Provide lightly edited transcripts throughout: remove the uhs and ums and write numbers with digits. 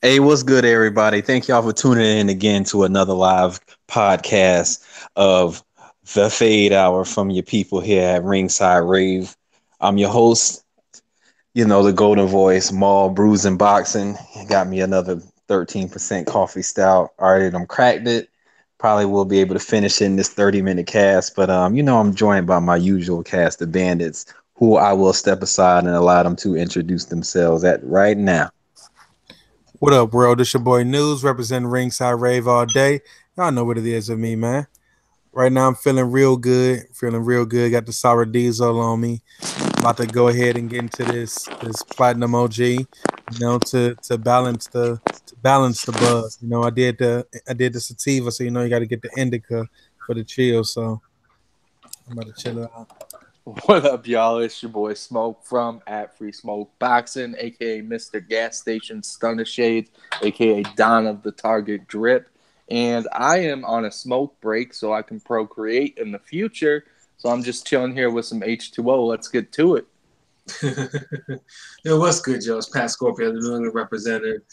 Hey, what's good, everybody? Thank y'all for tuning in again to another live podcast of the Fade Hour from your people here at Ringside Rave. I'm your host, the golden voice, Maul Brews and Boxing. Got me another 13% coffee stout. Already, I'm cracked it. Probably will be able to finish in this 30-minute cast, but I'm joined by my usual cast of bandits, who I will step aside and allow them to introduce themselves at right now. What up, world? It's your boy News, representing Ringside Rave all day. Y'all know what it is with me, man. Right now, I'm feeling real good. Feeling real good. Got the sour diesel on me. About to go ahead and get into this platinum OG. To balance the buzz. I did the sativa, so you got to get the indica for the chill. So I'm about to chill out. What up, y'all? It's your boy Smoke from at Free Smoke Boxing, aka Mr. Gas Station Stunner Shades, aka Don of the Target Drip. And I am on a smoke break so I can procreate in the future. So I'm just chilling here with some H2O. Let's get to it. Yo, what's good, Joe? It's Pat Scorpio, the New England representative.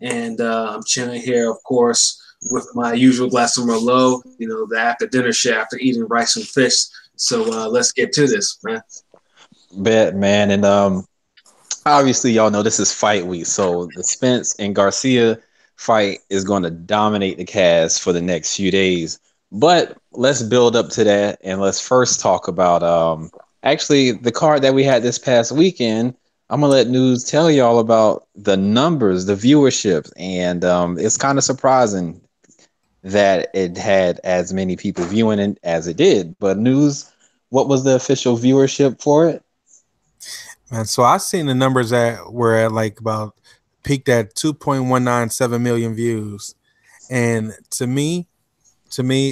And I'm chilling here, of course, with my usual glass of Merlot, the after dinner shit after eating rice and fish. So let's get to this, man. Bet, man. And obviously, y'all know this is fight week. So the Spence and Garcia fight is going to dominate the cast for the next few days. But let's build up to that. And let's first talk about actually the card that we had this past weekend. I'm going to let News tell y'all about the numbers, the viewership. And it's kind of surprising that it had as many people viewing it as it did. But News, what was the official viewership for it? Man, so I seen the numbers that were at like about peaked at 2.197 million views. And to me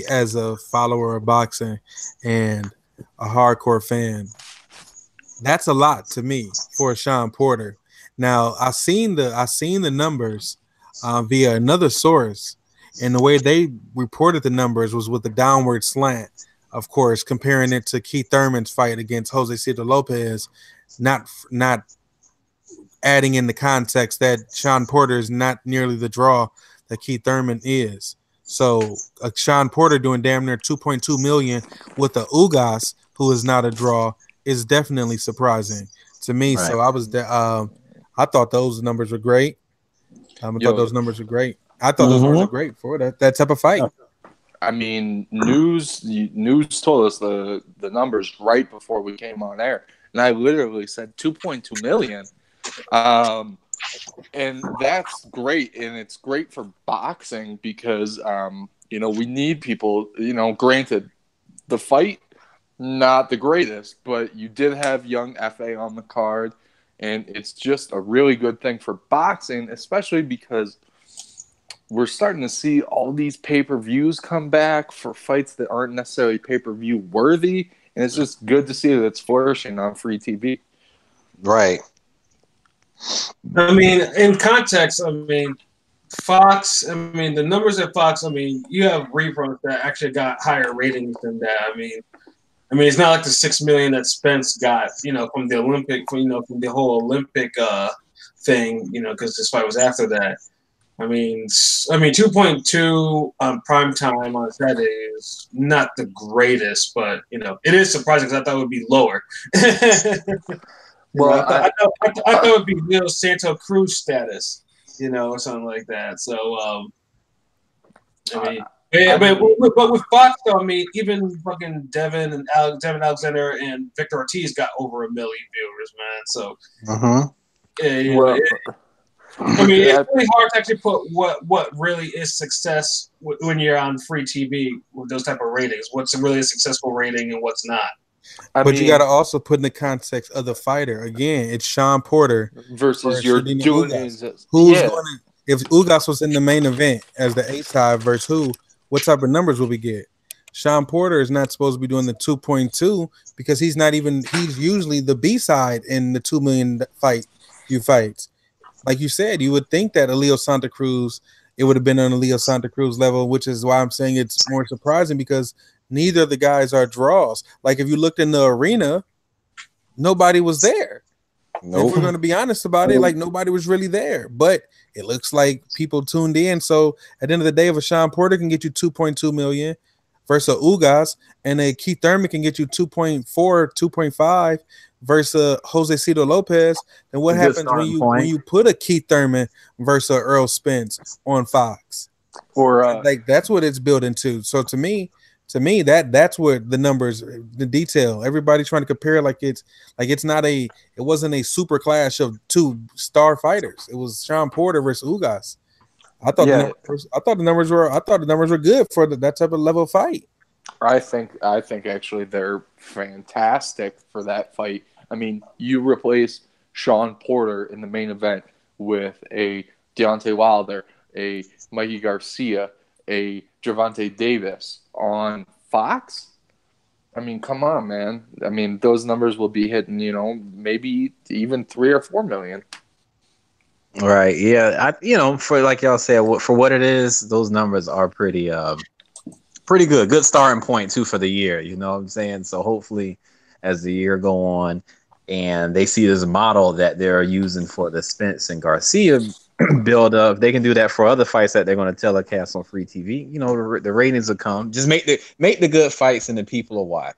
as a follower of boxing and a hardcore fan, that's a lot to me for Sean Porter. Now I seen the numbers via another source. And the way they reported the numbers was with a downward slant, of course, comparing it to Keith Thurman's fight against Jose Cito Lopez, not adding in the context that Sean Porter is not nearly the draw that Keith Thurman is. So Sean Porter doing damn near 2.2 million with the Ugas, who is not a draw, is definitely surprising to me. Right. So I thought those numbers were great. I thought those numbers were great. I thought those numbers were great for that type of fight. I mean, news told us the numbers right before we came on air, and I literally said 2.2 million. And that's great, and it's great for boxing because we need people. Granted, the fight not the greatest, but you did have young FA on the card, and it's just a really good thing for boxing, especially because we're starting to see all these pay-per-views come back for fights that aren't necessarily pay-per-view worthy, and it's just good to see that it's flourishing on free TV. Right. I mean, in context, Fox, the numbers at Fox, you have reruns that actually got higher ratings than that. I mean, it's not like the 6 million that Spence got, from the Olympic, from the whole Olympic thing, because this fight was after that. 2.2 on prime time on Saturday is not the greatest, but it is surprising because I thought it would be lower. Well, I thought it would be Santo Cruz status, or something like that. So, but with Fox, though, even fucking Devin Alexander and Victor Ortiz got over 1 million viewers, man. So, it's really hard to actually put what really is success when you're on free TV with those type of ratings. What's really a successful rating and what's not. You got to also put in the context of the fighter. Again, it's Sean Porter versus your Ugas. If Ugas was in the main event as the A-side versus who? What type of numbers will we get? Sean Porter is not supposed to be doing the 2.2 because he's usually the B-side in the 2 million fights. Like you said, you would think that Elio Santa Cruz, it would have been on Elio Santa Cruz level, which is why I'm saying it's more surprising because neither of the guys are draws. Like if you looked in the arena, nobody was there. If we're going to be honest about it, like nobody was really there, but it looks like people tuned in. So at the end of the day, if a Sean Porter can get you 2.2 million versus a Ugas, and a Keith Thurman can get you 2.4, 2.5 versus Jose Cito Lopez, then what happens when you put a Keith Thurman versus a Earl Spence on Fox? Or like that's what it's building to. So to me, that's what the numbers, the detail. Everybody trying to compare it wasn't a super clash of two star fighters. It was Sean Porter versus Ugas. I thought the numbers were good for that type of level of fight. I think actually they're fantastic for that fight. I mean, you replace Sean Porter in the main event with a Deontay Wilder, a Mikey Garcia, a Gervonta Davis on Fox. I mean, come on, man. I mean, those numbers will be hitting, maybe even 3 or 4 million. Right. Yeah. For like y'all said, for what it is, those numbers are pretty good. Good starting point too for the year. You know what I'm saying? So hopefully, as the year go on, and they see this model that they're using for the Spence and Garcia build up, they can do that for other fights that they're going to telecast on free TV. The ratings will come. Just make the good fights and the people will watch.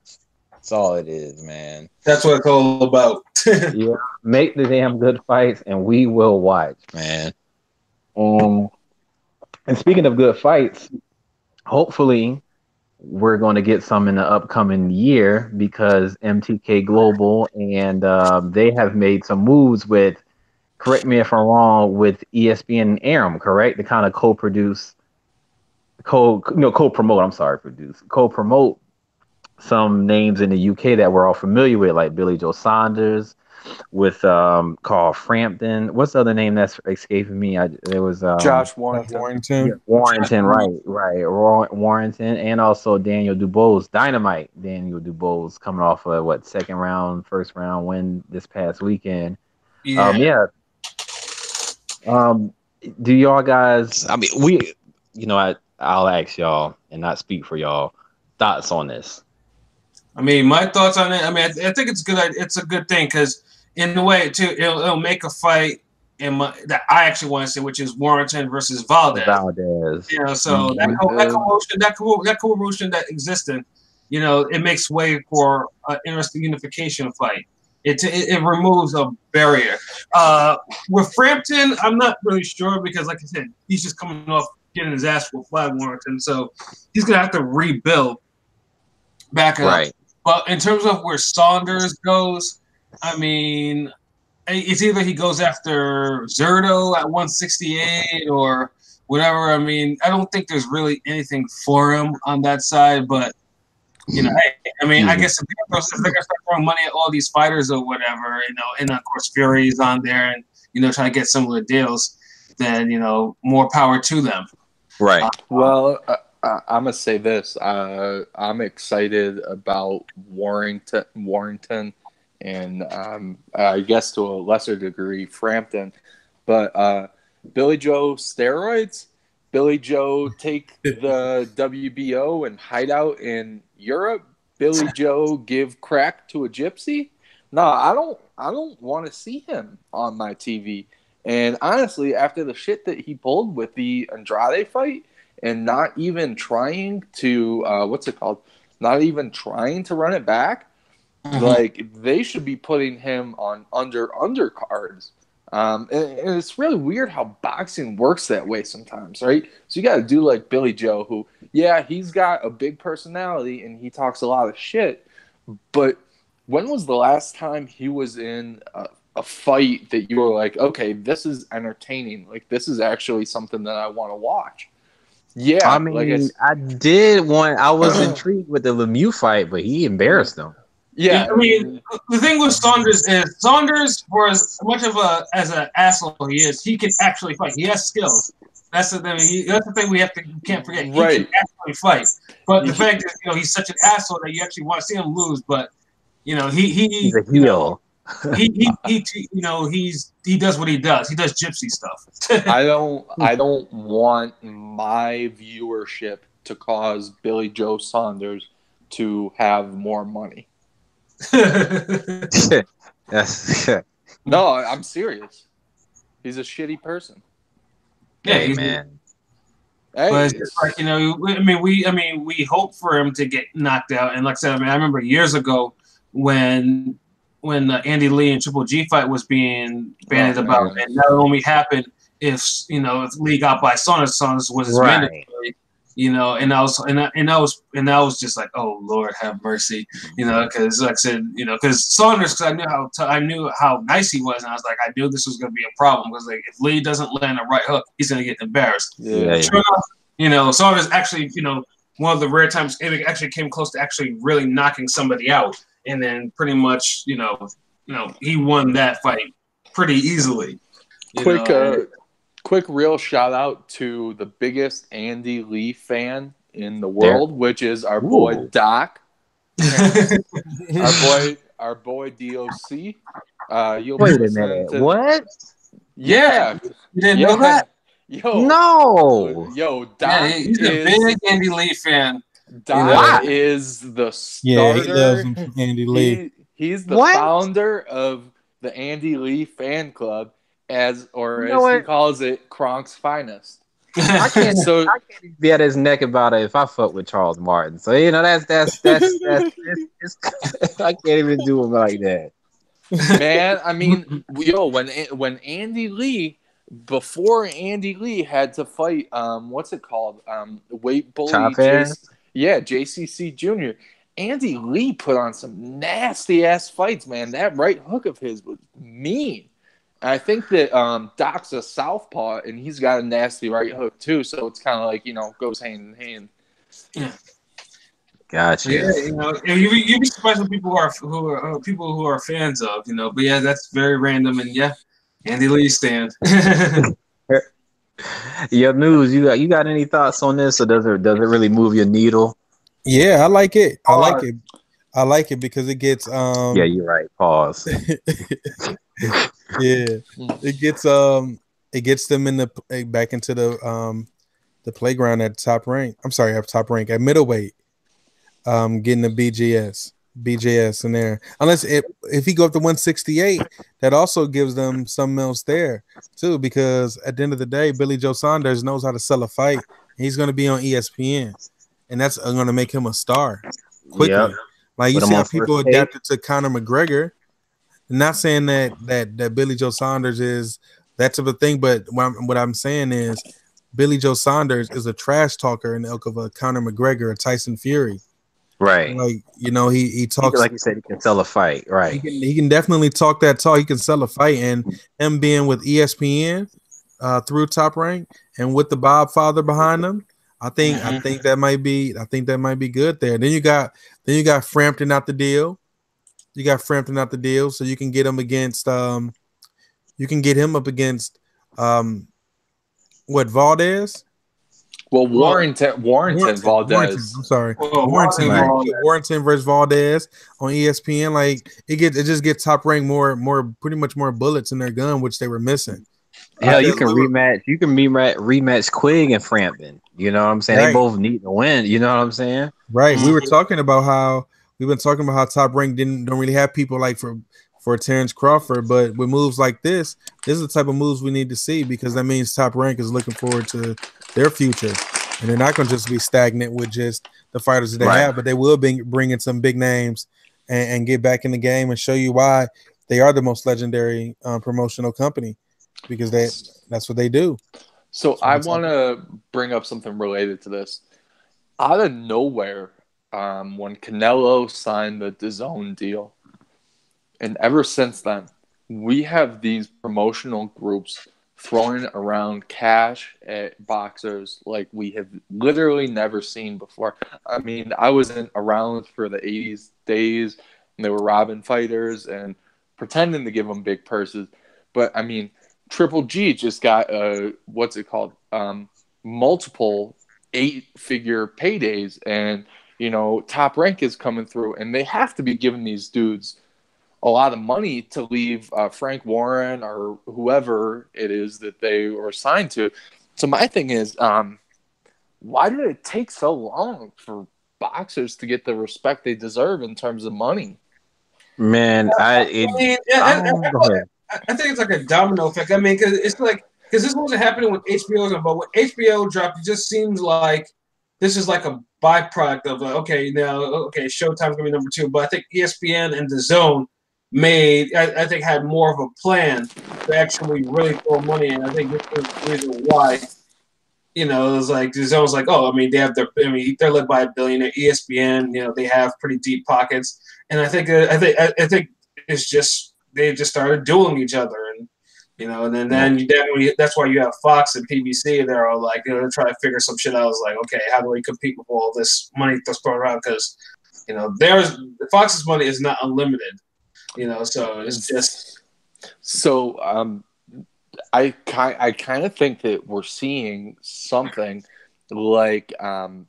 That's all it is, man. That's what it's all about. Yeah, make the damn good fights and we will watch, man. And speaking of good fights, hopefully we're going to get some in the upcoming year because MTK Global and they have made some moves with, correct me if I'm wrong, with ESPN and Aram, correct? To kind of co-promote some names in the UK that we're all familiar with, like Billy Joe Saunders, with called Frampton. What's the other name that's escaping me? There was Josh Warrington. Yeah, Warrington, right. Warrington, and also Daniel Dubois, Dynamite. Daniel Dubois coming off of second round, first round win this past weekend. Yeah. Do y'all guys? I mean, I'll ask y'all and not speak for y'all. Thoughts on this? I mean, my thoughts on it. I mean, I think it's good. It's a good thing because in a way, too, it'll make a fight that I actually want to see, which is Warrington versus Valdez. So that commotion that existed, it makes way for an interesting unification fight. It removes a barrier. With Frampton, I'm not really sure because, like I said, he's just coming off getting his ass whooped by Warrington, so he's gonna have to rebuild back up. Right. But in terms of where Saunders goes, I mean, it's either he goes after Zerto at 168 or whatever. I mean, I don't think there's really anything for him on that side, but I guess if they're gonna start throwing money at all these fighters or whatever, and of course Fury's on there and trying to get some of the deals, then more power to them. Right. Well, I'm gonna say this. I'm excited about Warrington, and I guess to a lesser degree Frampton, but Billy Joe steroids. Billy Joe take the WBO and hide out in Europe. Billy Joe give crack to a gypsy. No, I don't want to see him on my TV. And honestly, after the shit that he pulled with the Andrade fight and not even trying to not even trying to run it back, like they should be putting him on undercards. And it's really weird how boxing works that way sometimes, right? So you got to do like Billy Joe, who, yeah, he's got a big personality and he talks a lot of shit. But when was the last time he was in a fight that you were like, okay, this is entertaining. Like, this is actually something that I want to watch. Yeah. I mean, I was intrigued with the Lemieux fight, but he embarrassed him. Yeah, I mean, the thing with Saunders is Saunders, for as much of as an asshole he is, he can actually fight. He has skills. That's the thing we can't forget. He can actually fight. But the fact is, he's such an asshole that you actually want to see him lose. But he's a heel. He does what he does. He does gypsy stuff. I don't want my viewership to cause Billy Joe Saunders to have more money. No, I'm serious. He's a shitty person. Yeah, Hey, man. Hey, but it's just like, you know, we hope for him to get knocked out. And like I said, I mean, I remember years ago when the Andy Lee and Triple G fight was being bandied about, and that only happened if Lee got by Saunders was his mandatory. You know, and I was just like, oh Lord, have mercy, you know, because like I said, you know, because Saunders, because I knew how nice he was, and I was like, I knew this was going to be a problem because like if Lee doesn't land a right hook, he's going to get embarrassed. Yeah. Sure enough, you know, Saunders actually, you know, one of the rare times it actually came close to actually really knocking somebody out, and then pretty much, you know, he won that fight pretty easily. Quick real shout out to the biggest Andy Lee fan in the world, which is our boy Doc. our boy DOC. Wait a minute. What? Yeah. You didn't know that? Yo, Doc he's a big Andy Lee fan. Doc is the starter. Yeah, he loves him from Andy Lee. He's the founder of the Andy Lee fan club, as he calls it, Kronk's finest. I can't be at his neck about it if I fuck with Charles Martin. So you know that's I can't even do him like that. Man, I mean, when Andy Lee, before Andy Lee had to fight, what's it called? Weight bully. JCC Jr. Andy Lee put on some nasty ass fights, man. That right hook of his was mean. I think that Doc's a southpaw, and he's got a nasty right hook too. So it's kind of like, you know, goes hand in hand. Yeah. Gotcha. Yeah, you know, you'd be surprised with people who are fans of, you know. But yeah, that's very random, and yeah, Andy Lee stand. Your news, you got any thoughts on this, or does it really move your needle? Yeah, I like it. I like it because it gets Yeah, you're right. Pause. Yeah, it gets them in back into the playground at top rank. I'm sorry, at middleweight. Getting the BJS in there. Unless if he go up to 168, that also gives them something else there too. Because at the end of the day, Billy Joe Saunders knows how to sell a fight. He's going to be on ESPN, and that's going to make him a star quickly. Yep. Like you see how people adapted to Conor McGregor. I'm not saying that Billy Joe Saunders is that type of thing, but what I'm saying is Billy Joe Saunders is a trash talker in the ilk of a Conor McGregor, a Tyson Fury. Right. Like, you know, he talks like you said, he can sell a fight. Right. He can definitely talk that talk. He can sell a fight, and him being with ESPN through Top Rank and with the Bob father behind him, I think that might be good there. Then you got Frampton out the deal. So you can get him against Valdez? Well, Warrington Valdez. I'm sorry. Warrington versus Valdez on ESPN. Like it just gets Top Rank pretty much more bullets in their gun, which they were missing. Hell, you can rematch. You can rematch Quigg and Frampton. You know what I'm saying? Right. They both need to win. You know what I'm saying? Right. We've been talking about how Top Rank don't really have people like for Terrence Crawford, but with moves like this is the type of moves we need to see, because that means Top Rank is looking forward to their future, and they're not going to just be stagnant with just the fighters that they have, but they will bring in some big names and get back in the game and show you why they are the most legendary promotional company, because that's what they do. So I want to bring up something related to this. Out of nowhere, when Canelo signed the DAZN deal, and ever since then, we have these promotional groups throwing around cash at boxers like we have literally never seen before. I mean, I wasn't around for the 80s days when they were robbing fighters and pretending to give them big purses. But, I mean, Triple G just got, multiple 8-figure paydays. And, you know, Top Rank is coming through. And they have to be giving these dudes a lot of money to leave Frank Warren or whoever it is that they were signed to. So my thing is, why did it take so long for boxers to get the respect they deserve in terms of money? Man, I I think it's like a domino effect. I mean, because this wasn't happening with HBO, but when HBO dropped, it just seems like this is like a byproduct of Showtime's gonna be number 2, but I think ESPN and DAZN I think had more of a plan to actually really throw money in. I think this is the reason why. It was like DAZN's like, oh, I mean, they're led by a billionaire. ESPN, they have pretty deep pockets, and I think it's just they just started dueling each other, and then you definitely that's why you have Fox and PBC. They're all like, they're trying to figure some shit out. I was like, okay, how do we compete with all this money that's thrown around? Because Fox's money is not unlimited, so it's just so. I kind of think that we're seeing something like, when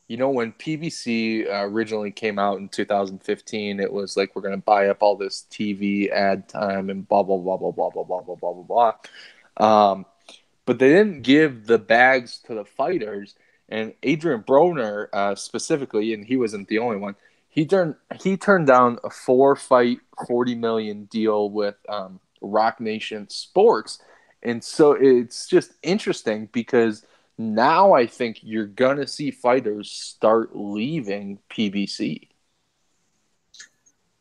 PBC originally came out in 2015, it was like, we're going to buy up all this TV ad time and blah, blah, blah, blah, blah, blah, blah, blah, blah, blah, blah. But they didn't give the bags to the fighters. And Adrian Broner specifically, and he wasn't the only one, he turned down a 4-fight, $40 million deal with Rock Nation Sports. And so it's just interesting because now I think you're going to see fighters start leaving PBC.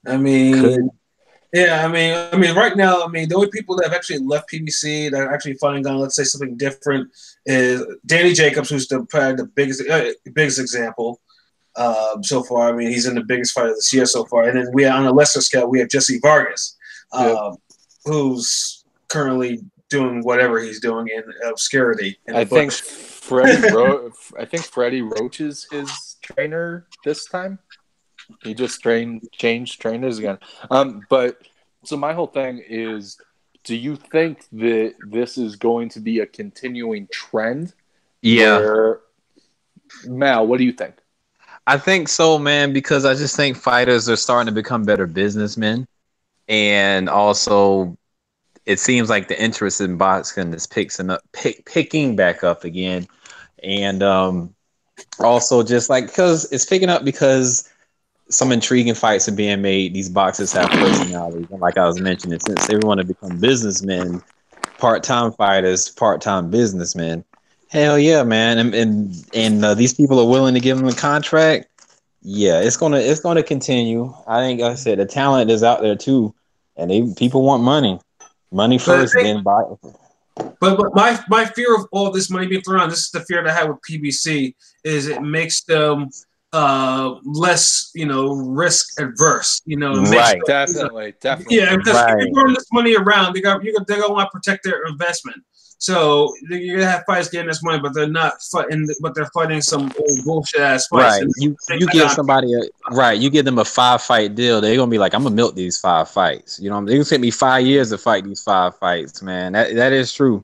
I mean, right now, the only people that have actually left PBC that are actually fighting on, let's say, something different is Danny Jacobs, who's probably the biggest example so far. I mean, he's in the biggest fight of this year so far. And then on a lesser scale, we have Jesse Vargas, who's currently doing whatever he's doing in obscurity. I think Freddie Roach is his trainer this time. He just changed trainers again. But so my whole thing is, do you think that this is going to be a continuing trend? Yeah. Mal, what do you think? I think so, man, because I just think fighters are starting to become better businessmen. And also, it seems like the interest in boxing is picking back up again. And also just like, because it's picking up because some intriguing fights are being made. These boxers have personalities. And like I was mentioning, since they want to become businessmen, part-time fighters, part-time businessmen, hell yeah, man. And these people are willing to give them a contract. Yeah, it's gonna continue. I think, like I said, the talent is out there too. And people want money. Money first, then buy. But my fear of all this money being thrown around, this is the fear that I have with PBC, is it makes them less, risk adverse. Right, definitely. Yeah, because if you're throwing this money around, they're gonna want to protect their investment. So you're gonna have fighters getting this money, but they're not fighting. But they're fighting some old bullshit ass fights. Right. You give somebody you give them a 5-fight deal. They're gonna be like, I'm gonna milk these 5 fights. They can take me 5 years to fight these 5 fights, man. That is true.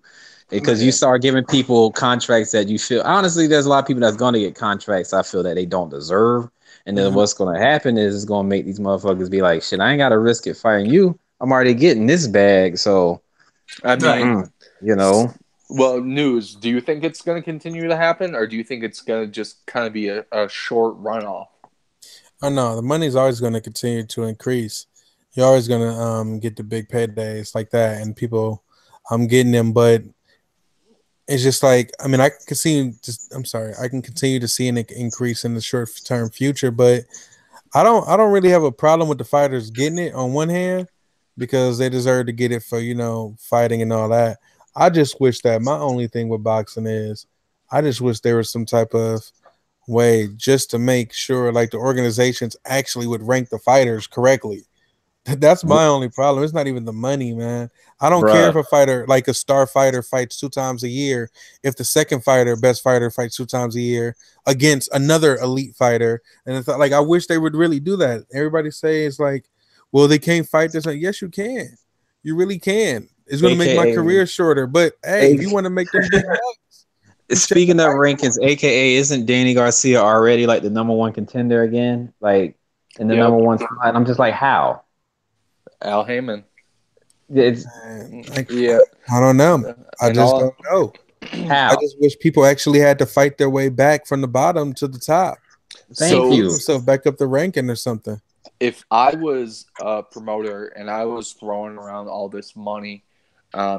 Because you start giving people contracts that you feel, honestly, there's a lot of people that's gonna get contracts I feel that they don't deserve. And then what's gonna happen is it's gonna make these motherfuckers be like, shit, I ain't gotta risk it fighting you. I'm already getting this bag, so I mean. Well, News, do you think it's going to continue to happen, or do you think it's going to just kind of be a short runoff? Oh, no, the money's always going to continue to increase. You're always going to get the big paydays like that, and people getting them, but it's just like, I mean, I can continue to see an increase in the short-term future, but I don't really have a problem with the fighters getting it on one hand, because they deserve to get it for, fighting and all that. I just wish that my only thing with boxing is I just wish there was some type of way just to make sure like the organizations actually would rank the fighters correctly. That's my only problem. It's not even the money, man. I don't care if a fighter, like a star fighter, fights 2 times a year. If the second fighter, best fighter, fights 2 times a year against another elite fighter. And it's like, I wish they would really do that. Everybody says like, well, they can't fight this. Like, yes, you can. You really can. It's going to make my career shorter. But, hey, if you want to make them big bucks. Speaking of rankings, AKA, isn't Danny Garcia already like the #1 contender again? Like, in the #1 spot? I'm just like, how? Al Heyman. I don't know. I just don't know. How? I just wish people actually had to fight their way back from the bottom to the top. Thank you. Yourself back up the ranking or something. if I was a promoter and I was throwing around all this money,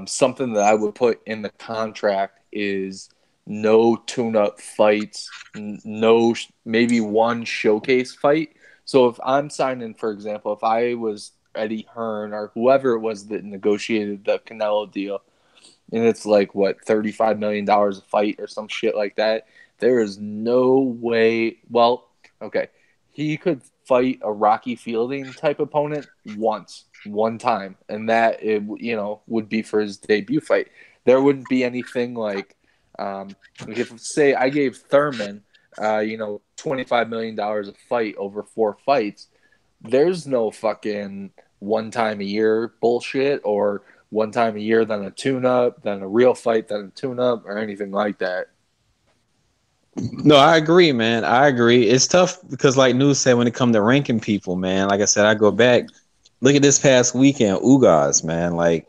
something that I would put in the contract is no tune-up fights, no maybe one showcase fight. So if I'm signing, for example, if I was Eddie Hearn or whoever it was that negotiated the Canelo deal, and it's like what $35 million a fight or some shit like that, there is no way. Well, okay, he could fight a Rocky Fielding type opponent one time, and that it would be for his debut fight. There wouldn't be anything like if say I gave Thurman $25 million a fight over 4 fights. There's no fucking one time a year bullshit or one time a year, then a tune-up, then a real fight, then a tune-up, or anything like that. No, I agree, man. I agree. It's tough because, like News said, when it comes to ranking people, man, like I said, I go back. Look at this past weekend, Ugas, man. Like,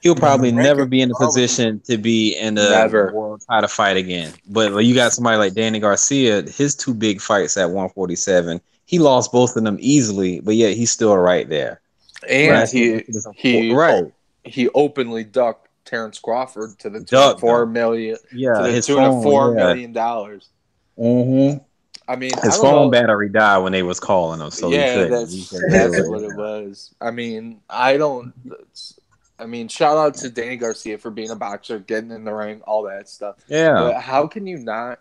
he'll probably never be in a position to be in a world title fight again. But you got somebody like Danny Garcia, his 2 big fights at 147, he lost both of them easily, but yet he's still right there. And he openly ducked Terrence Crawford to the tune of $4 million. Yeah, to the tune of $4 million. Mm-hmm. I mean, his phone battery died when they was calling him. So that's what it was. I mean, shout out to Danny Garcia for being a boxer, getting in the ring, all that stuff. Yeah. But how can you not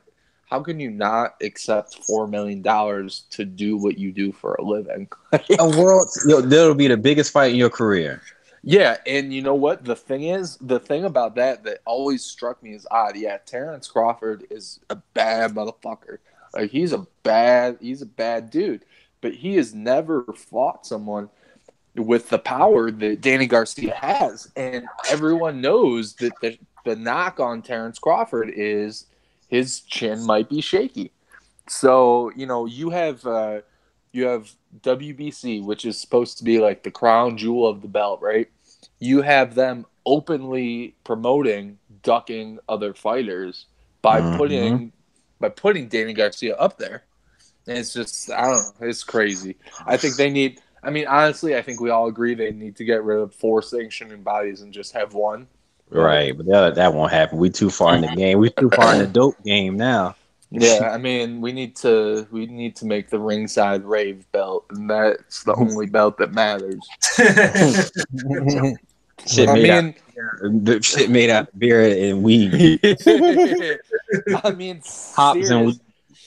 accept $4 million to do what you do for a living? That'll be the biggest fight in your career. Yeah, and you know what? The thing about that always struck me as odd. Yeah, Terrence Crawford is a bad motherfucker. Like he's a bad dude. But he has never fought someone with the power that Danny Garcia has. And everyone knows that the knock on Terrence Crawford is his chin might be shaky. So, you have WBC, which is supposed to be like the crown jewel of the belt, right? You have them openly promoting ducking other fighters by putting Danny Garcia up there. And it's just, I don't know, it's crazy. I think they need, honestly, I think we all agree they need to get rid of 4 sanctioning bodies and just have one. Right, but that won't happen. We too far in the game. We too far in the dope game now. Yeah, we need to make the Ringside Rave belt, and that's the only belt that matters. Shit made out of beer and weed. Hops and weed.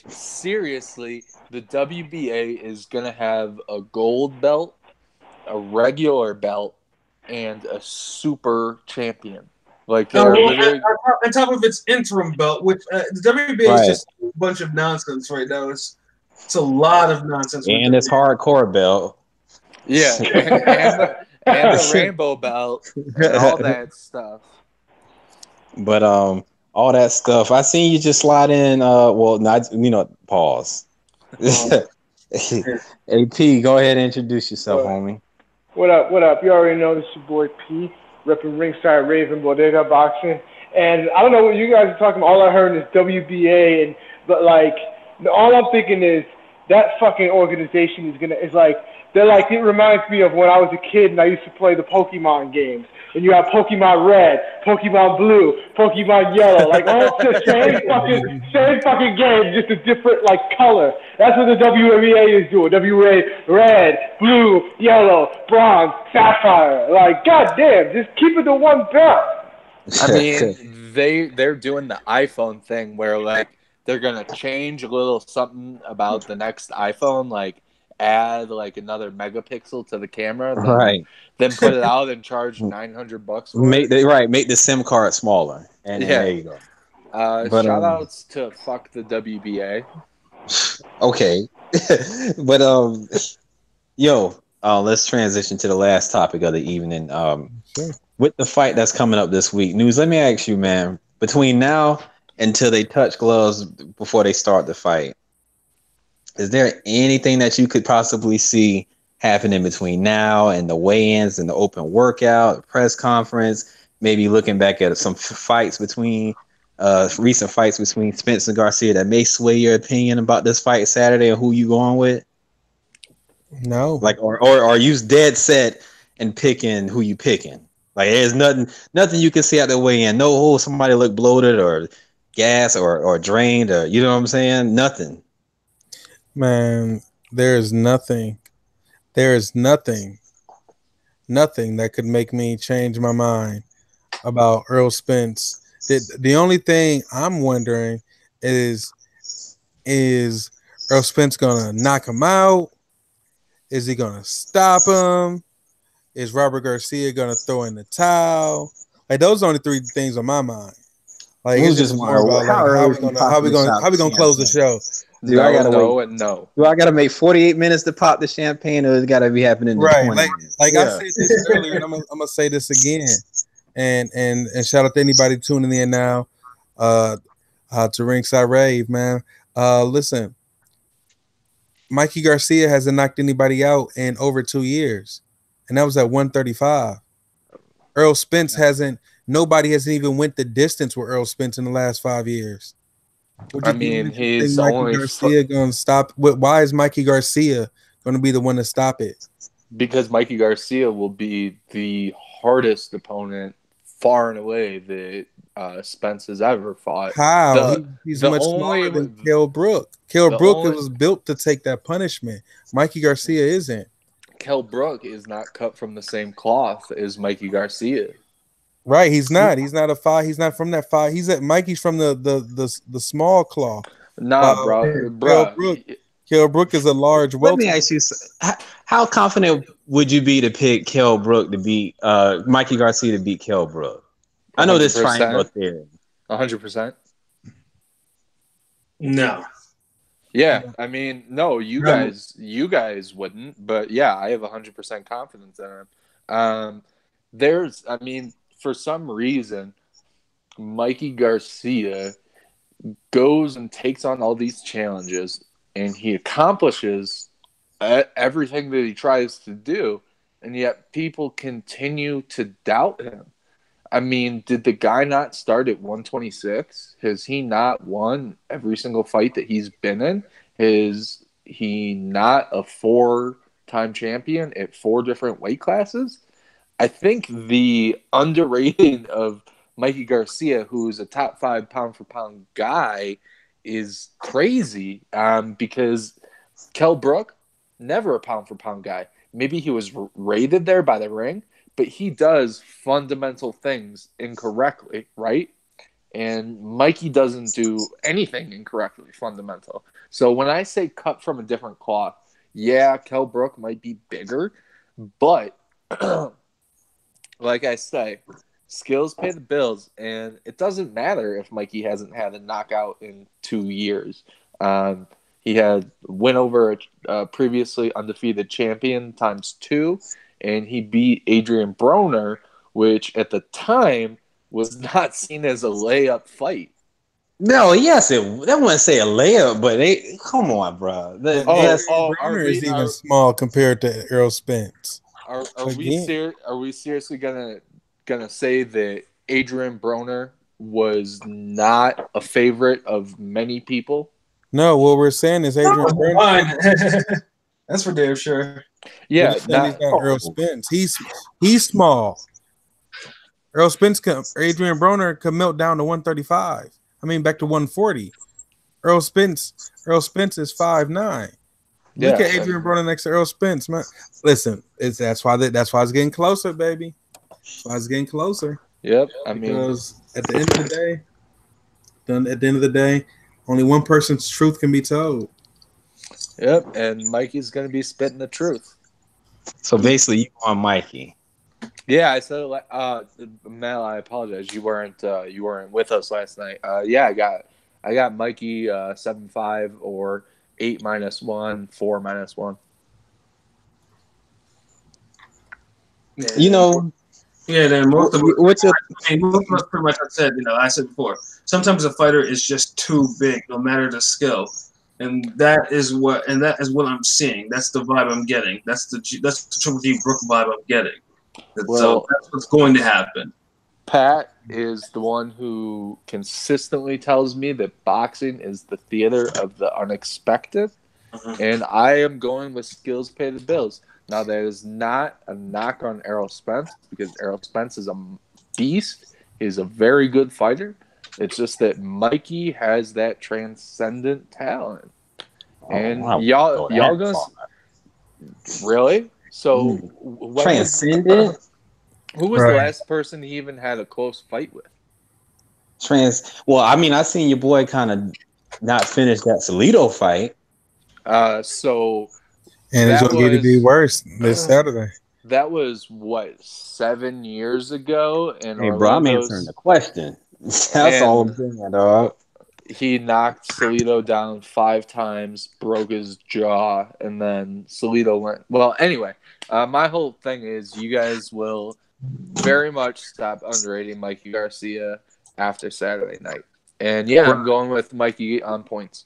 Seriously, the WBA is gonna have a gold belt, a regular belt, and a super champion. Like on top of its interim belt, which the WBA is just a bunch of nonsense right now. It's a lot of nonsense. And it's hardcore belt. Yeah, and the rainbow belt and all that stuff. But all that stuff. I seen you just slide in. Pause. AP, go ahead and introduce yourself, homie. What up? You already know this is your boy P, repping Ringside Rave and Bodega Boxing. And I don't know what you guys are talking about. All I heard is WBA, but all I'm thinking is that fucking organization it reminds me of when I was a kid and I used to play the Pokemon games. And you have Pokemon Red, Pokemon Blue, Pokemon Yellow, all the same fucking game, just a different color. That's what the WNBA is doing. WNBA Red, Blue, Yellow, Bronze, Sapphire. Goddamn, just keep it to one belt. They're doing the iPhone thing where they're gonna change a little something about the next iPhone, add another megapixel to the camera, then put it out and charge $900. Make the SIM card smaller, and there you go. Shout outs to fuck the WBA. Okay, but let's transition to the last topic of the evening. With the fight that's coming up this week, News. Let me ask you, man. Between now until they touch gloves before they start the fight, is there anything that you could possibly see happening between now and the weigh-ins and the open workout, press conference? Maybe looking back at some fights recent fights between Spence and Garcia that may sway your opinion about this fight Saturday or who you going with? No. Like, or you dead set and picking who you picking. Like, there's nothing you can see out the way in. No, somebody look bloated or gas or drained or you know what I'm saying? Nothing. Man, there's nothing that could make me change my mind about Earl Spence. The only thing I'm wondering is Earl Spence gonna knock him out? Is he gonna stop him? Is Robert Garcia gonna throw in the towel? Like, those are the only three things on my mind. Like, it's just more about like how we gonna close the show. Do I gotta wait? No. Do I gotta make 48 minutes to pop the champagne, or it's gotta be happening in Right, 20 minutes? like I said this earlier, and I'm gonna say this again. And shout out to anybody tuning in now, to Ringside Rave, man. Listen, Mikey Garcia hasn't knocked anybody out in over 2 years, and that was at 135. Earl Spence nobody hasn't even went the distance with Earl Spence in the last 5 years. He's Mikey only Garcia going to stop. Why is Mikey Garcia going to be the one to stop it? Because Mikey Garcia will be the hardest opponent far and away that Spence has ever fought. How? He's much smaller than Kell Brook. Kell Brook was built to take that punishment. Mikey Garcia isn't. Kell Brook is not cut from the same cloth as Mikey Garcia. Right, he's not. He's not a five. He's not from that five. Mikey's from the small cloth. Nah, bro. Kell Brook is a large welter. Let me ask you, how confident would you be to pick Kell Brook to beat Mikey Garcia to beat Kell Brook? I know this triangle theory. 100%. No. Yeah, I mean, no, you guys wouldn't, but yeah, I have 100% confidence in him. For some reason, Mikey Garcia goes and takes on all these challenges, and he accomplishes everything that he tries to do, and yet people continue to doubt him. I mean, did the guy not start at 126? Has he not won every single fight that he's been in? Is he not a 4-time champion at 4 different weight classes? I think the underrating of Mikey Garcia, who is a top 5 pound-for-pound guy, is crazy because Kell Brook, never a pound-for-pound guy. Maybe he was rated there by the ring, but he does fundamental things incorrectly, right? And Mikey doesn't do anything incorrectly fundamental. So when I say cut from a different cloth, yeah, Kell Brook might be bigger, but like I say, skills pay the bills, and it doesn't matter if Mikey hasn't had a knockout in 2 years. He had win over a previously undefeated champion ×2, and he beat Adrian Broner, which at the time was not seen as a layup fight. No, yes, that wouldn't say a layup, but come on, bro. Broner is even small compared to Earl Spence. Are we seriously gonna say that Adrian Broner was not a favorite of many people? No, what we're saying is Adrian Broner. That's for damn sure. Yeah, he's not Earl Spence. He's small. Adrian Broner could melt down to 135. I mean, back to 140. Earl Spence is 5'9". Look at Adrian Broner next to Earl Spence, man. Listen, that's why it's getting closer, baby. That's why it's getting closer. Yep. Because at the end of the day, only one person's truth can be told. Yep, and Mikey's going to be spitting the truth. So basically, you want Mikey. Yeah, I said, Mel, I apologize. You weren't with us last night. Yeah, I got Mikey 7-5 or 8-1, 4-1. Yeah. You know. Yeah, then most of us pretty much I said before. Sometimes a fighter is just too big, no matter the skill. And that is what I'm seeing. That's the vibe I'm getting. That's the Triple G Brook vibe I'm getting. So that's what's going to happen. Pat is the one who consistently tells me that boxing is the theater of the unexpected. And I am going with skills pay the bills. Now, that is not a knock on Errol Spence, because Errol Spence is a beast. He's a very good fighter. It's just that Mikey has that transcendent talent. And y'all gonna really? So transcendent? Who was the last person he even had a close fight with? Well, I mean, I seen your boy kind of not finish that Salido fight. So and it's going to be worse this Saturday. That was what, 7 years ago, and hey, bro, I'm answering the question. That's all I'm saying, dog. He knocked Salido down 5 times, broke his jaw, and then Salido went. Well, anyway, my whole thing is you guys will very much stop underrating Mikey Garcia after Saturday night. And yeah, I'm going with Mikey on points.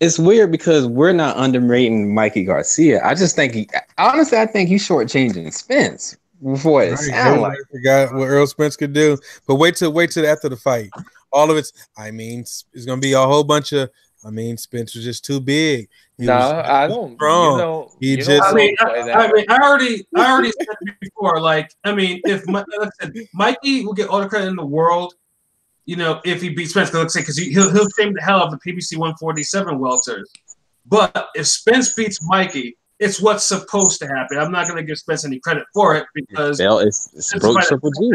It's weird because we're not underrating Mikey Garcia. I just think honestly, I think he's shortchanging Spence before it sounds like. Forgot what Earl Spence could do, but wait till after the fight. All of it's it's gonna be a whole bunch of. Spence was just too big. I don't. Strong. I already said it before. Like, if Mikey will get all the credit in the world, if he beats Spence, because he'll shame the hell out of the PBC 147 welters. But if Spence beats Mikey, it's what's supposed to happen. I'm not going to give Spence any credit for it because it's broke Triple G.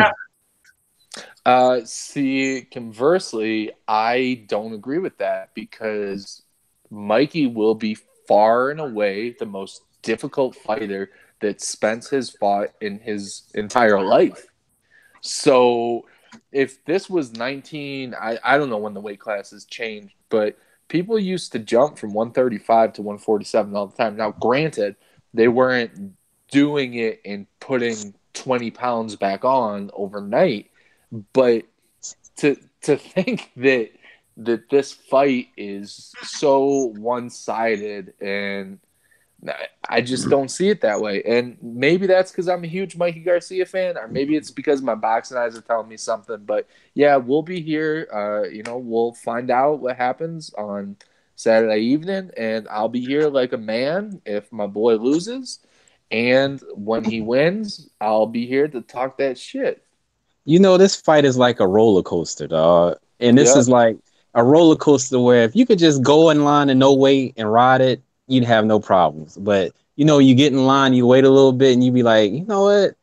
See, conversely, I don't agree with that because Mikey will be far and away the most difficult fighter that Spence has fought in his entire life. So if this was 19, I don't know when the weight classes changed, but people used to jump from 135 to 147 all the time. Now, granted, they weren't doing it and putting 20 pounds back on overnight, but to think that this fight is so one-sided, and I just don't see it that way. And maybe that's because I'm a huge Mikey Garcia fan, or maybe it's because my boxing eyes are telling me something. But yeah, we'll be here. We'll find out what happens on Saturday evening, and I'll be here like a man if my boy loses. And when he wins, I'll be here to talk that shit. This fight is like a roller coaster, dog. And this is like a roller coaster where if you could just go in line and no wait and ride it, you'd have no problems. But, you get in line, you wait a little bit, and you be like, you know what?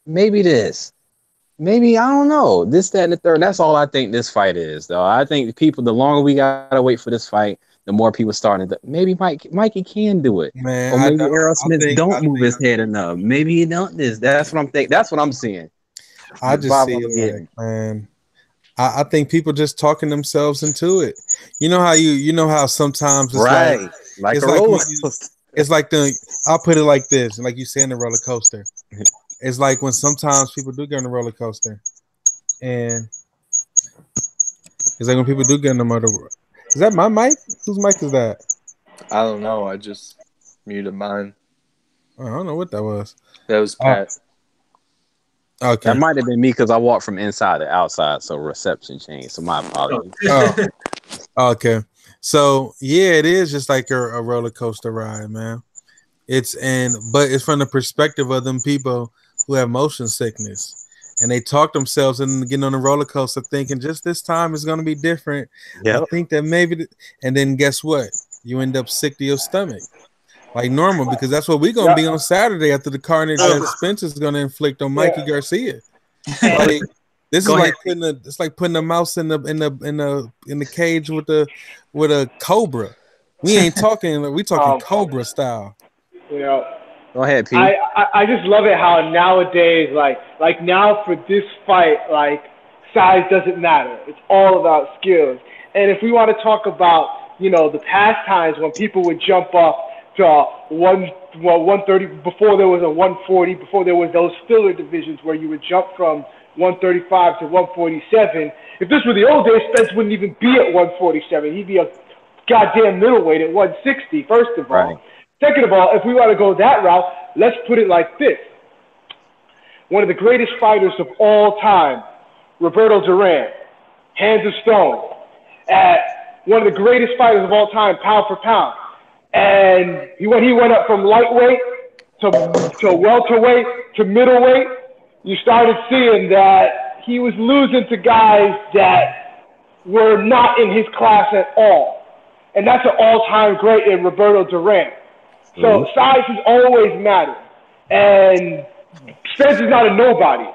Maybe this. Maybe, I don't know. This, that, and the third. That's all I think this fight is, though. I think the longer we got to wait for this fight, the more people starting to, maybe Mikey can do it. Man, or maybe Errol Smith don't move his head enough. Maybe he don't this. That's what I'm thinking. That's what I'm seeing. I just see it, man. I think people just talking themselves into it. You know how sometimes it's like a roller coaster. It's like I'll put it like this, like you say in the roller coaster. It's like when sometimes people do get on the roller coaster, and it's like when people do get on the motor. Is that my mic? Whose mic is that? I don't know. I just muted mine. I don't know what that was. That was Pat. Okay. That might have been me because I walked from inside to outside, so reception changed. So my apologies. Okay. So yeah, it is just like a roller coaster ride, man. But it's from the perspective of them people who have motion sickness, and they talk themselves into getting on the roller coaster, thinking just this time is going to be different. I think that maybe, and then guess what? You end up sick to your stomach. Like normal, because that's what we're gonna be on Saturday after the carnage that Spence is gonna inflict on Mikey Garcia. Like, this is like putting a mouse in the cage with a cobra. We ain't talking. We talking cobra style. Go ahead, Pete. I just love it how nowadays, like now for this fight, like size doesn't matter. It's all about skills. And if we want to talk about the past times when people would jump up to 130 before there was a 140, before there was those filler divisions where you would jump from 135 to 147. If this were the old days, Spence wouldn't even be at 147. He'd be a goddamn middleweight at 160, first of all. Right. Second of all, if we want to go that route, let's put it like this. One of the greatest fighters of all time, Roberto Duran, hands of stone. One of the greatest fighters of all time, pound for pound, And when he went up from lightweight to welterweight to middleweight, you started seeing that he was losing to guys that were not in his class at all. And that's an all-time great in Roberto Duran. So size has always mattered. And Spence is not a nobody.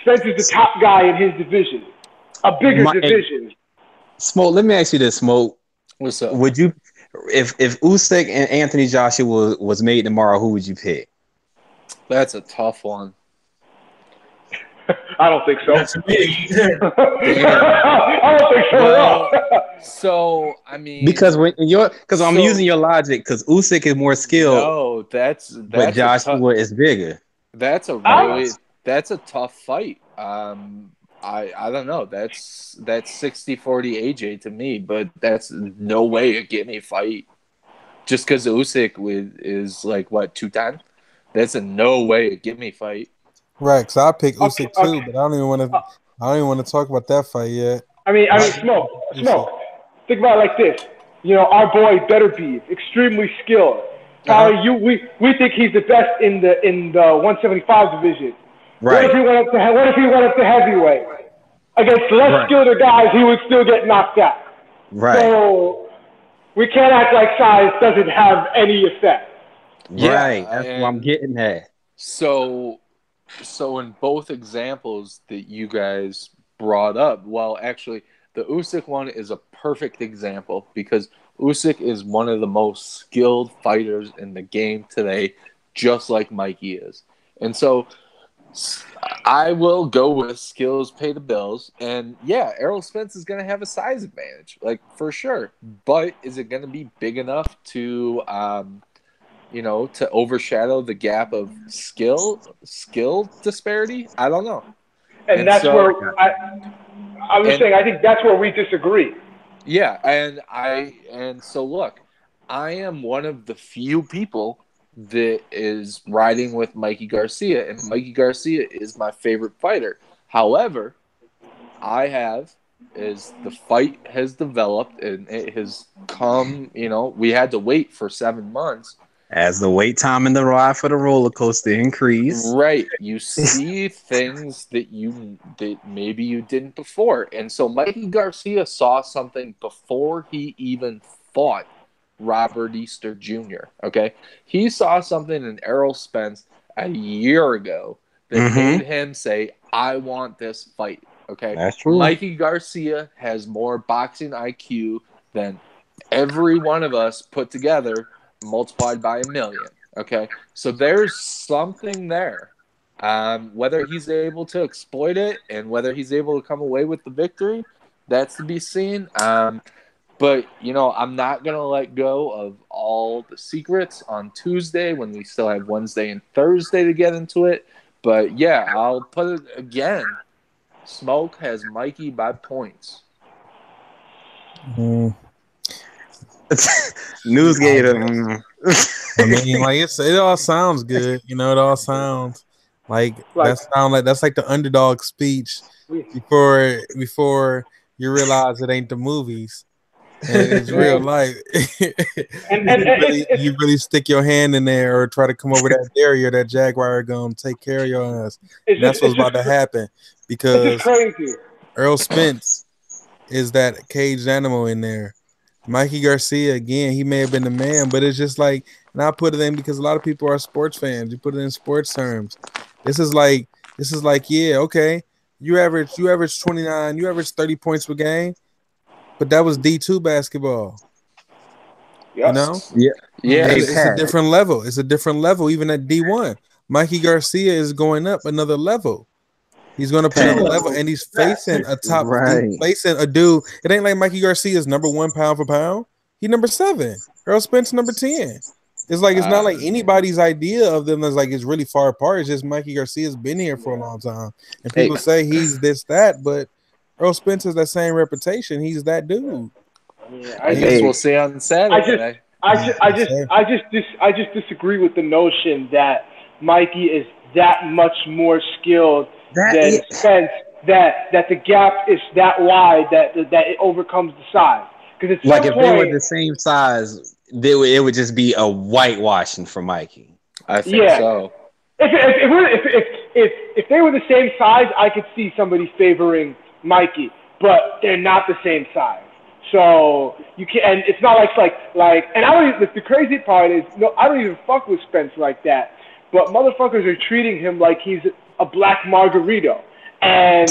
Spence is the top guy in his division, a bigger division. Smoke, let me ask you this, Smoke. What's up? Would you, if Usyk and Anthony Joshua was made tomorrow, who would you pick? That's a tough one. I don't think so. That's me. I don't think so. Well, so I mean, Because I'm using your logic, because Usyk is more skilled. No, that's but Joshua is bigger. That's a tough fight. I don't know. That's 60-40 AJ to me, but that's no way a get me fight. Just because Usyk is like what 210, that's a no way a get me fight. Right, so I pick Usyk too, but I don't even want to talk about that fight yet. I mean, Smoke. Think about it like this. You know, our boy Beterbiev, extremely skilled. We think he's the best in the 175 division. Right. What if he went up to heavyweight? Against less skilled guys, he would still get knocked out. Right. So we can't act like size doesn't have any effect. Right. That's what I'm getting at. So in both examples that you guys brought up, well, actually, the Usyk one is a perfect example because Usyk is one of the most skilled fighters in the game today, just like Mikey is. And so I will go with skills pay the bills. And yeah, Errol Spence is going to have a size advantage, like for sure. But is it going to be big enough to to overshadow the gap of skill disparity? I don't know. And that's where I was saying I think that's where we disagree. Yeah, and so look, I am one of the few people that is riding with Mikey Garcia, and Mikey Garcia is my favorite fighter. However, as the fight has developed and it has come, we had to wait for 7 months. As the wait time in the ride for the roller coaster increase. Right. You see things that maybe you didn't before. And so Mikey Garcia saw something before he even fought Robert Easter Jr. Okay. He saw something in Errol Spence a year ago that made him say, I want this fight. Okay. That's true. Mikey Garcia has more boxing IQ than every one of us put together, multiplied by 1,000,000. Okay, so there's something there. Whether he's able to exploit it and whether he's able to come away with the victory, that's to be seen. But I'm not gonna let go of all the secrets on Tuesday when we still have Wednesday and Thursday to get into it. But yeah, I'll put it again. Smoke has Mikey by points. Newsgator. I mean, like it all sounds good, it all sounds like that's like the underdog speech before you realize it ain't the movies and it's real life. you really stick your hand in there or try to come over that barrier, that Jaguar gonna take care of your ass. That's what's about to happen because Earl Spence is that caged animal in there. Mikey Garcia, again, he may have been the man, but it's just like, and I put it in because a lot of people are sports fans. You put it in sports terms. This is like, yeah, okay. You average 29, you average 30 points per game, but that was D2 basketball. Yes. Yeah. It's a different level. It's a different level, even at D1. Mikey Garcia is going up another level. He's going to put another level, and he's facing a top, facing a dude. It ain't like Mikey Garcia is number 1 pound for pound. He number 7. Earl Spence number 10. It's like it's not like anybody's idea of them is like it's really far apart. It's just Mikey Garcia's been here for a long time, and people say he's this that, but Earl Spence has that same reputation. He's that dude. I guess we'll see on Saturday. I just disagree with the notion that Mikey is that much more skilled than Spence. That the gap is that wide that it overcomes the size. Because it's like if they were the same size, it would just be a whitewashing for Mikey. I think so. If they were the same size, I could see somebody favoring Mikey, but they're not the same size. So you can, and it's not like, and I don't even, the crazy part is, no, I don't even fuck with Spence like that. But motherfuckers are treating him like he's a black Margarito. And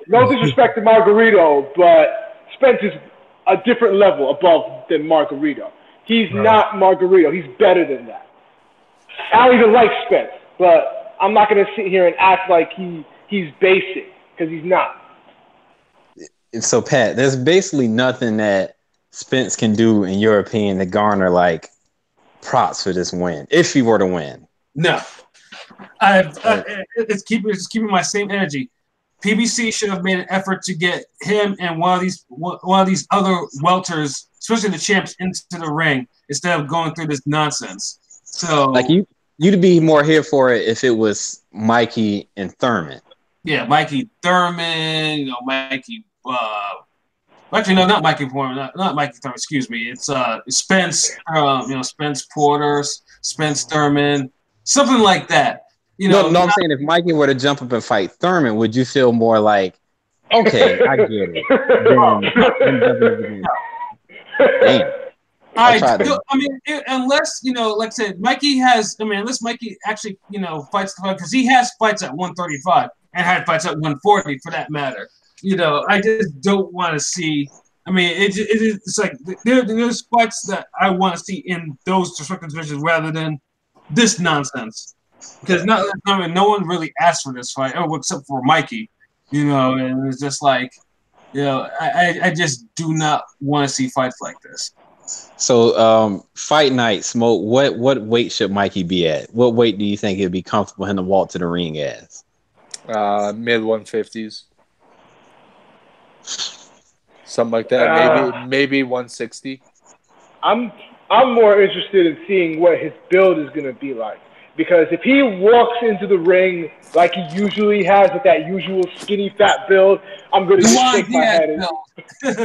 no disrespect to Margarito, but Spence is a different level above than Margarito. He's not Margarito. He's better than that. I don't even like Spence, but I'm not going to sit here and act like he's basic, because he's not. So, Pat, there's basically nothing that Spence can do, in your opinion, to garner, like, props for this win, if he were to win. No. It's keeping my same energy. PBC should have made an effort to get him and one of these other welters, especially the champs, into the ring instead of going through this nonsense. So, like, you'd be more here for it if it was Mikey and Thurman. Yeah, Mikey Thurman, Mikey. Actually, no, not Mikey Thurman, not Mikey Thurman. Excuse me. It's Spence. Spence Porter, Spence Thurman, something like that. No, I'm saying if Mikey were to jump up and fight Thurman, would you feel more like, okay, I get it? Unless, like I said, Mikey has, unless Mikey actually, fights the fight, because he has fights at 135 and had fights at 140 for that matter. I just don't want to see, it's like, there's fights that I want to see in those respective divisions rather than this nonsense. Because no one really asked for this fight, except for Mikey, and it's just like, I just do not want to see fights like this. So, fight night, Smoke. What weight should Mikey be at? What weight do you think it'd be comfortable him to walk to the ring as? Mid 150s, something like that. Maybe 160. I'm more interested in seeing what his build is gonna be like. Because if he walks into the ring like he usually has with that usual skinny fat build, I'm going to shake my head. I'm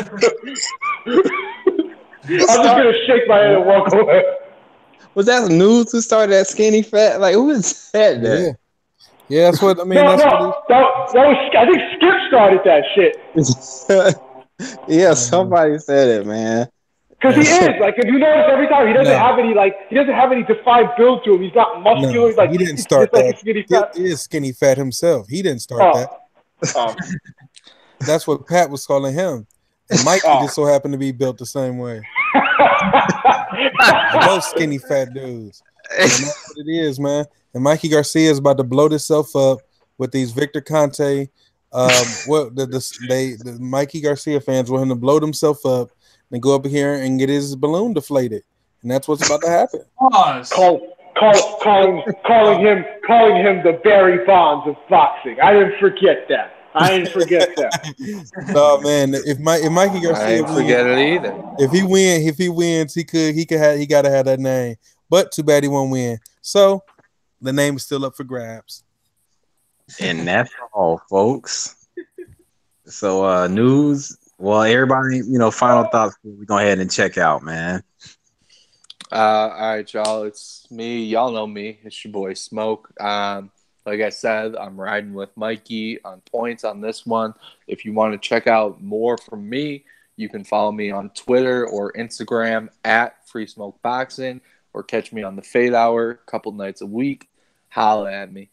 just going to shake my head and walk away. Was that news who started that skinny fat? Like, who is that? Yeah, that's what I mean. That was, I think Skip started that shit. Yeah, somebody said it, man. Because he is, like, if you notice every time, he doesn't have any defined build to him. He's not muscular. No, he didn't start that. He is skinny fat himself. He didn't start that. That's what Pat was calling him. And Mikey just so happened to be built the same way. Those skinny fat dudes. And that's what it is, man. And Mikey Garcia is about to blow himself up with these Victor Conte. The Mikey Garcia fans want him to blow himself up and go up here and get his balloon deflated, and that's what's about to happen. Calling him the Barry Bonds of boxing. I didn't forget that. No, man. If Mikey Garcia, I didn't forget it either. If he wins, he gotta have that name. But too bad he won't win. So the name is still up for grabs. And that's all, folks. So news. Well, everybody, final thoughts before we go ahead and check out, man. All right, y'all. It's me. Y'all know me. It's your boy Smoke. Like I said, I'm riding with Mikey on points on this one. If you want to check out more from me, you can follow me on Twitter or Instagram at Free Smoke Boxing, or catch me on the Fade Hour a couple nights a week. Holla at me.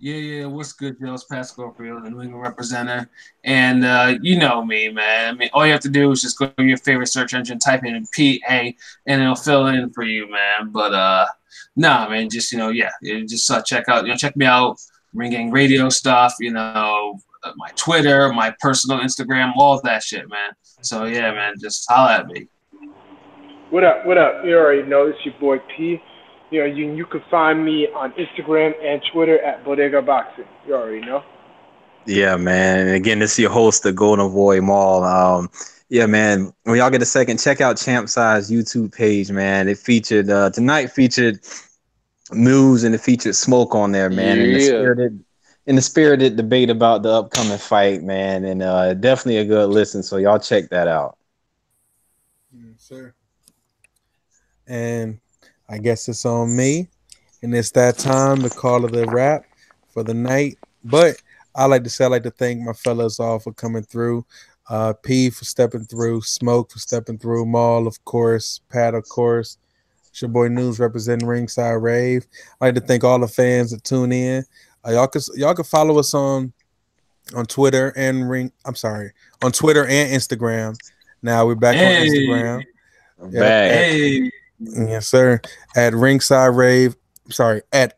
Yeah, what's good, Joe? It's Pat Scorpio, the New England representative. And you know me, man. All you have to do is just go to your favorite search engine, type in PA, and it'll fill in for you, man. But man, just check me out, Ring Gang Radio stuff, my Twitter, my personal Instagram, all of that shit, man. So yeah, man, just holla at me. What up? You already know this is your boy P. You can find me on Instagram and Twitter at Bodega Boxing. You already know. Yeah, man. And again, this is your host, the Golden Boy Mall. Yeah, man. When y'all get a second, check out Champ Size YouTube page, man. It featured tonight featured news, and it featured Smoke on there, man. Yeah. In the spirited debate about the upcoming fight, man, and definitely a good listen. So y'all check that out. Yes, sir. and I guess it's on me. And it's that time to call it a wrap for the night. But I like to thank my fellas all for coming through. P for stepping through, Smoke for stepping through, Maul, of course, Pat, of course. It's your boy News representing Ringside Rave. I'd like to thank all the fans that tune in. Y'all can follow us on Twitter and on Twitter and Instagram. Now we're back on Instagram. Back. Hey. Yes, sir. At Ringside Rave. At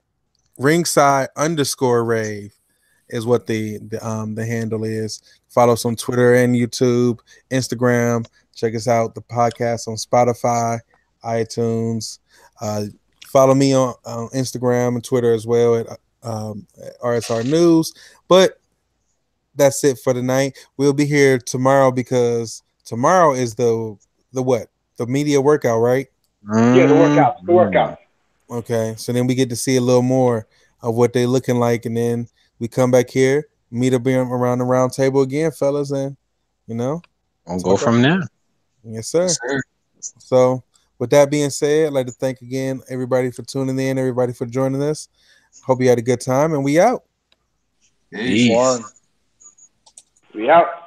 Ringside_Rave is what the handle is. Follow us on Twitter and YouTube, Instagram. Check us out. The podcast on Spotify, iTunes. Follow me on Instagram and Twitter as well at RSR News. But that's it for tonight. We'll be here tomorrow because tomorrow is the what? The media workout, right? Yeah, the workout. Okay, so then we get to see a little more of what they're looking like, and then we come back here, meet up around the round table again, fellas, and I'll go from there. Yes, sir. Yes, sir. So, with that being said, I'd like to thank again everybody for tuning in, everybody for joining us. Hope you had a good time, and we out. Peace. We out.